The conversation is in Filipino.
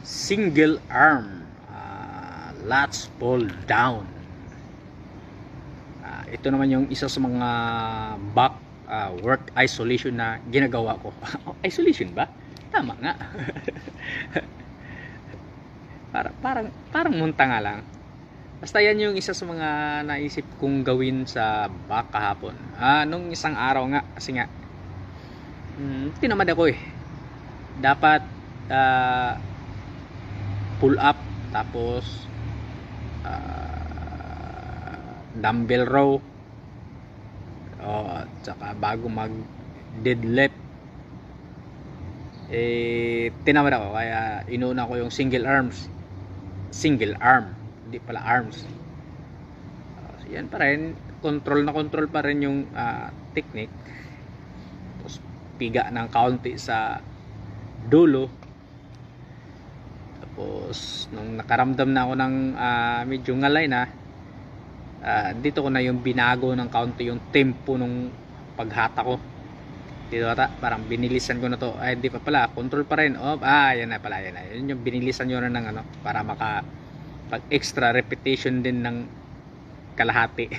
single arm lats pull down. Ito naman yung isa sa mga back work isolation na ginagawa ko. Isolation ba? Tama nga. parang munta nga lang. Basta yan yung isa sa mga naisip kong gawin sa back kahapon. Nung isang araw nga, kasi nga tinamad ako eh. Dapat pull up, tapos dumbbell row, tsaka bago mag deadlift, tinamad ako, kaya inuna ko yung single arm, hindi pala arms. So yan pa rin, control pa rin yung technique. Tapos piga ng kaunti sa dulo. Tapos nung nakaramdam na ako ng medyo ngalay na, dito ko na yung binago ng kaunti yung tempo nung paghata ko. Dito ata, parang binilisan ko na to. Ay, hindi pa pala, control pa rin. Yan na pala, yan na. Yun yung binilisan nyo na ng para maka pag extra repetition din ng kalahati.